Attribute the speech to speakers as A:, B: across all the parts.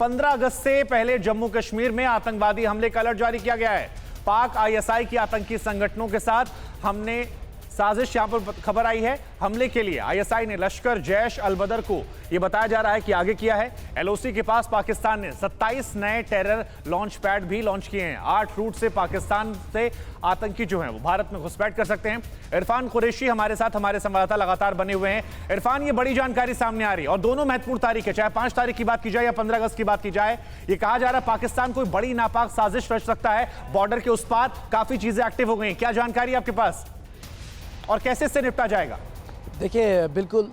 A: 15 अगस्त से पहले जम्मू कश्मीर में आतंकवादी हमले का अलर्ट जारी किया गया है। पाक आईएसआई की आतंकी संगठनों के साथ हमने साजिश, यहां पर खबर आई है। हमले के लिए आईएसआई ने लश्कर जैश अल बदर को यह बताया जा रहा है कि आगे किया है। एलओसी के पास पाकिस्तान ने 27 नए टेरर लॉन्च पैड भी लॉन्च किए हैं। 8 रूट से पाकिस्तान से आतंकी जो हैं वो भारत में घुसपैठ कर सकते हैं। इरफान कुरैशी हमारे साथ, हमारे संवाददाता लगातार बने हुए हैं। इरफान, ये बड़ी जानकारी सामने आ रही है और दोनों महत्वपूर्ण तारीख है, चाहे 5 तारीख की बात की जाए या 15 अगस्त की बात की जाए। ये कहा जा रहा है पाकिस्तान कोई बड़ी नापाक साजिश रच सकता है। बॉर्डर के उस पार काफी चीजें एक्टिव हो गई। क्या जानकारी आपके पास और कैसे इससे निपटा जाएगा?
B: देखिए बिल्कुल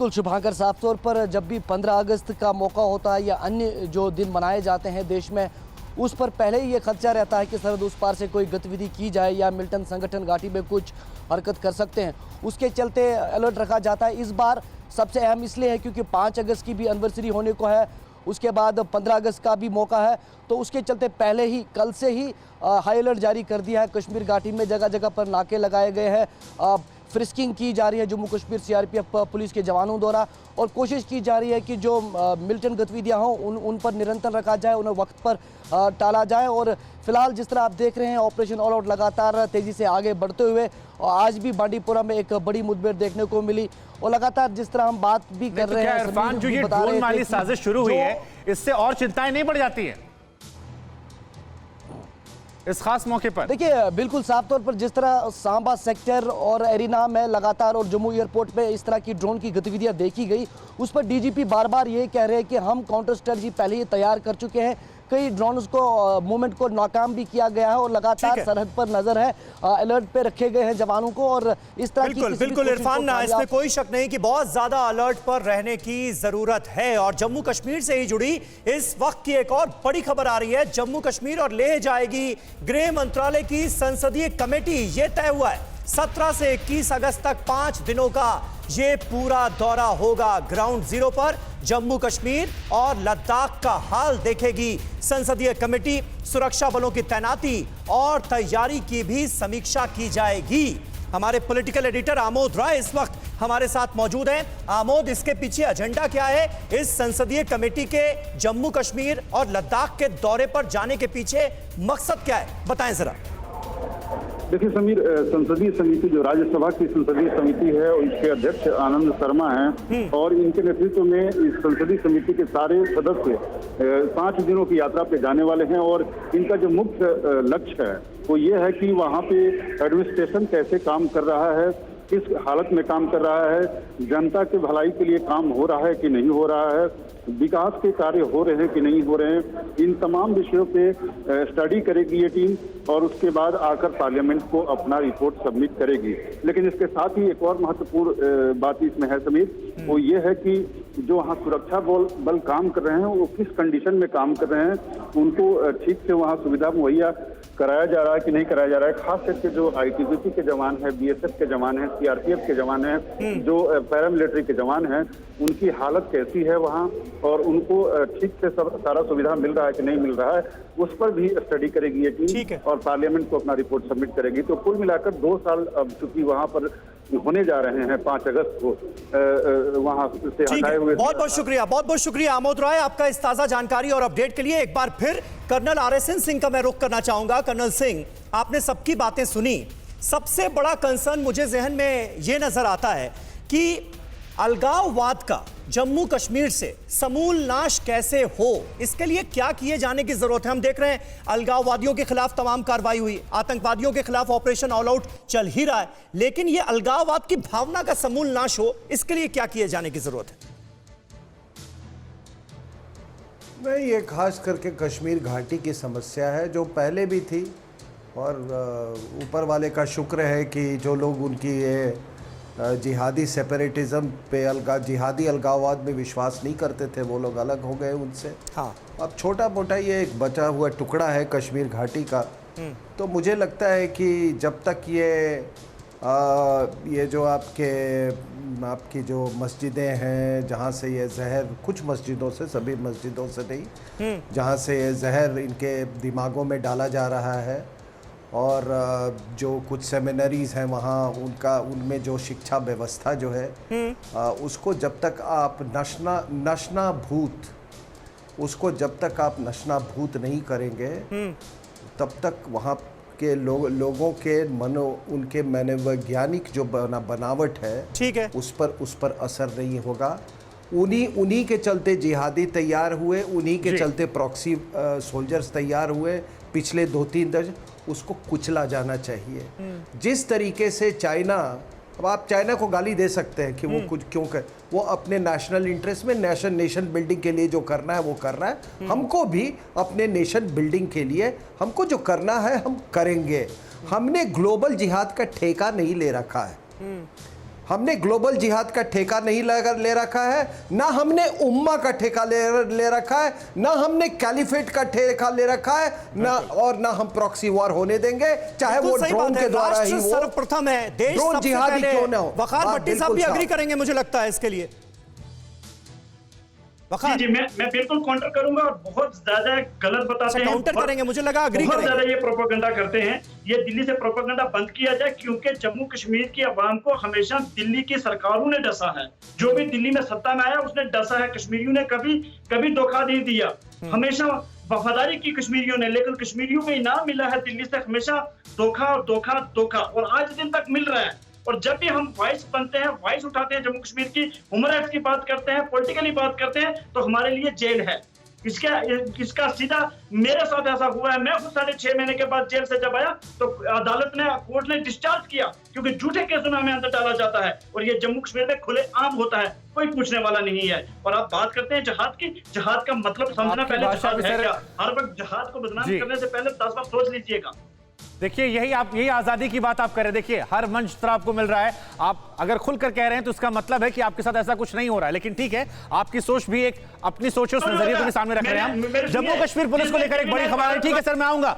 B: शुभांकर, साफ तौर पर जब भी 15 अगस्त का मौका होता है या अन्य जो दिन मनाए जाते हैं देश में, उस पर पहले ही ये खदशा रहता है कि सरहद उस पार से कोई गतिविधि की जाए या मिल्टन संगठन घाटी में कुछ हरकत कर सकते हैं। उसके चलते अलर्ट रखा जाता है। इस बार सबसे अहम इसलिए है क्योंकि 5 अगस्त की भी एनिवर्सरी होने को है, उसके बाद 15 अगस्त का भी मौका है, तो उसके चलते पहले ही कल से ही हाई अलर्ट जारी कर दिया है। कश्मीर घाटी में जगह जगह पर नाके लगाए गए हैं। फ्रिस्किंग की जा रही है जम्मू कश्मीर सीआरपीएफ पुलिस के जवानों द्वारा, और कोशिश की जा रही है कि जो मिलिटेंट गतिविधियां हों उन पर निरंतर रखा जाए, उन्हें वक्त पर टाला जाए। और फिलहाल जिस तरह आप देख रहे हैं, ऑपरेशन ऑल आउट लगातार तेज़ी से आगे बढ़ते हुए, और आज भी बांडीपुरा में एक बड़ी मुठभेड़ देखने को मिली। और लगातार जिस तरह हम बात भी कर रहे हैं,
A: इरफान, जो ये ड्रोन मारी साजिश शुरू हुई है, इससे और चिंताएं नहीं बढ़ जाती हैं इस खास मौके पर?
B: देखिए बिल्कुल साफ तौर पर जिस तरह सांबा सेक्टर और एरिना में लगातार और जम्मू एयरपोर्ट पे इस तरह की ड्रोन की गतिविधियां देखी गई, उस पर डीजीपी बार बार ये कह रहे हैं कि हम काउंटर स्ट्रेटजी पहले ही तैयार कर चुके हैं। कई ड्रोन्स को मूवमेंट को नाकाम भी किया गया है और लगातार सरहद पर नजर है, अलर्ट पे रखे गए हैं जवानों को। और इस तरह
C: बिल्कुल इरफान, इसमें कोई शक नहीं कि बहुत ज्यादा अलर्ट पर रहने की जरूरत है। और जम्मू कश्मीर से ही जुड़ी इस वक्त की एक और बड़ी खबर आ रही है। जम्मू कश्मीर और लेह जाएगी गृह मंत्रालय की संसदीय कमेटी। यह तय हुआ है 17 से 21 अगस्त तक 5 दिनों का ये पूरा दौरा होगा। ग्राउंड जीरो पर जम्मू कश्मीर और लद्दाख का हाल देखेगी संसदीय कमेटी। सुरक्षा बलों की तैनाती और तैयारी की भी समीक्षा की जाएगी। हमारे पॉलिटिकल एडिटर आमोद राय इस वक्त हमारे साथ मौजूद हैं। आमोद, इसके पीछे एजेंडा क्या है? इस संसदीय कमेटी के जम्मू कश्मीर और लद्दाख के दौरे पर जाने के पीछे मकसद क्या है, बताएं जरा।
D: देखिए समीर, संसदीय समिति जो राज्यसभा की संसदीय समिति है, इसके अध्यक्ष आनंद शर्मा हैं और इनके नेतृत्व में इस संसदीय समिति के सारे सदस्य 5 दिनों की यात्रा पे जाने वाले हैं। और इनका जो मुख्य लक्ष्य है वो ये है कि वहाँ पे एडमिनिस्ट्रेशन कैसे काम कर रहा है, किस हालत में काम कर रहा है, जनता के भलाई के लिए काम हो रहा है कि नहीं हो रहा है, विकास के कार्य हो रहे हैं कि नहीं हो रहे हैं, इन तमाम विषयों पे स्टडी करेगी ये टीम और उसके बाद आकर पार्लियामेंट को अपना रिपोर्ट सबमिट करेगी। लेकिन इसके साथ ही एक और महत्वपूर्ण बात इसमें है समीर, वो ये है कि जो वहाँ सुरक्षा बल काम कर रहे हैं वो किस कंडीशन में काम कर रहे हैं, उनको ठीक से वहाँ सुविधा मुहैया कराया जा रहा है कि नहीं कराया जा रहा है। खास करके जो आईटीबीपी के जवान हैं, बीएसएफ के जवान हैं, सीआरपीएफ के जवान हैं, जो पैरामिलिट्री के जवान हैं, उनकी हालत कैसी है वहाँ और उनको ठीक से सारा सुविधा मिल रहा है कि नहीं मिल रहा है, उस पर भी स्टडी करेगी ये टीम और पार्लियामेंट को अपना रिपोर्ट सबमिट करेगी। तो कुल मिलाकर 2 साल अब चूंकि वहाँ पर होने जा रहे हैं 5 अगस्त को वहां से हटाए हुए।
C: बहुत बहुत शुक्रिया आमोद राय, आपका इस ताजा जानकारी और अपडेट के लिए। एक बार फिर कर्नल RSN सिंह का मैं रुख करना चाहूंगा। कर्नल सिंह, आपने सबकी बातें सुनी। सबसे बड़ा कंसर्न मुझे जहन में यह नजर आता है कि अलगाववाद का जम्मू कश्मीर से समूल नाश कैसे हो, इसके लिए क्या किए जाने की जरूरत है। हम देख रहे हैं अलगाववादियों के खिलाफ तमाम कार्रवाई हुई, आतंकवादियों के खिलाफ ऑपरेशन ऑल आउट चल ही रहा है, लेकिन यह अलगाववाद की भावना का समूल नाश हो, इसके लिए क्या किए जाने की जरूरत है?
E: नहीं, ये खास करके कश्मीर घाटी की समस्या है जो पहले भी थी और ऊपर वाले का शुक्र है कि जो लोग उनकी ये जिहादी सेपरेटिज्म पे जिहादी अलगाववाद में विश्वास नहीं करते थे, वो लोग अलग हो गए उनसे।
C: हाँ,
E: अब छोटा मोटा ये एक बचा हुआ टुकड़ा है कश्मीर घाटी का। तो मुझे लगता है कि जब तक ये जो आपकी जो मस्जिदें हैं जहाँ से ये जहर, कुछ मस्जिदों से, सभी मस्जिदों से नहीं, जहाँ से ये जहर इनके दिमागों में डाला जा रहा है और जो कुछ सेमिनरीज हैं वहाँ उनमें जो शिक्षा व्यवस्था जो है उसको जब तक आप नशना भूत उसको जब तक आप नशनाभूत नहीं करेंगे तब तक वहाँ के लोगों के उनके मनोवैज्ञानिक जो बनावट है,
C: ठीक है,
E: उस पर असर नहीं होगा। उन्हीं के चलते जिहादी तैयार हुए, उन्हीं के चलते प्रॉक्सी सोल्जर्स तैयार हुए पिछले 2-3 दशक। उसको कुचला जाना चाहिए। जिस तरीके से चाइना, अब आप चाइना को गाली दे सकते हैं कि वो कुछ क्यों कर, वो अपने नेशनल इंटरेस्ट में नेशन बिल्डिंग के लिए जो करना है वो कर रहा है। हमको भी अपने नेशन बिल्डिंग के लिए हमको जो करना है हम करेंगे। हमने ग्लोबल जिहाद का ठेका नहीं ले रखा है। हमने ग्लोबल जिहाद का ठेका नहीं ले रखा है, ना हमने उम्मा का ठेका ले रखा है, ना हमने कैलिफेट का ठेका ले रखा है, ना हम प्रॉक्सी वॉर होने देंगे, चाहे वो ड्रोन के द्वारा ही हो।
C: सर्वप्रथम है, देश
E: ड्रोन
C: सबसे
E: जिहादी
C: पहले।
E: क्यों ना हो।
C: वकार भट्टी साहब भी अग्री करेंगे मुझे लगता है इसके लिए।
F: जी, मैं बिल्कुल काउंटर करूंगा और बहुत ज्यादा गलत बताते हैं।
C: काउंटर करेंगे, मुझे लगा अग्री
F: बहुत
C: करेंगे।
F: ज्यादा ये प्रोपेगेंडा करते हैं। ये दिल्ली से प्रोपेगेंडा बंद किया जाए, क्योंकि जम्मू कश्मीर की आवाम को हमेशा दिल्ली की सरकारों ने डसा है। जो भी दिल्ली में सत्ता में आया उसने डसा है। कश्मीरियों ने कभी धोखा नहीं दिया, हमेशा वफादारी की कश्मीरियों ने। लेकिन कश्मीरियों को इनाम मिला है दिल्ली से हमेशा धोखा धोखा धोखा, और आज दिन तक मिल रहा है। और जब भी हम वॉइस बनते हैं, वॉइस उठाते हैं जम्मू कश्मीर की, ह्यूमन राइट्स की बात करते हैं, पॉलिटिकली बात करते हैं, तो हमारे लिए जेल है। इसका सीधा मेरे साथ ऐसा हुआ है। मैं खुद 6.5 महीने के बाद जेल से जब आया तो अदालत ने, कोर्ट ने डिस्चार्ज किया, क्योंकि झूठे केसों में हमें अंदर डाला जाता है। और ये जम्मू कश्मीर में खुले आम होता है, कोई पूछने वाला नहीं है। और आप बात करते हैं जहाद की, जहाद का मतलब समझना पहले जहाद है क्या। हर वक्त जहाद को बदनाम करने से पहले 10 बार सोच लीजिएगा।
A: देखिए, यही आजादी की बात आप कर रहे हैं। देखिए, हर मंच तरह आपको मिल रहा है। आप अगर खुलकर कह रहे हैं तो इसका मतलब है कि आपके साथ ऐसा कुछ नहीं हो रहा है। लेकिन ठीक है, आपकी सोच भी एक अपनी सोच है, उस नजरिए को भी सामने रख रहे हैं हम। जम्मू कश्मीर पुलिस को लेकर एक बड़ी खबर है। ठीक है सर, मैं आऊंगा।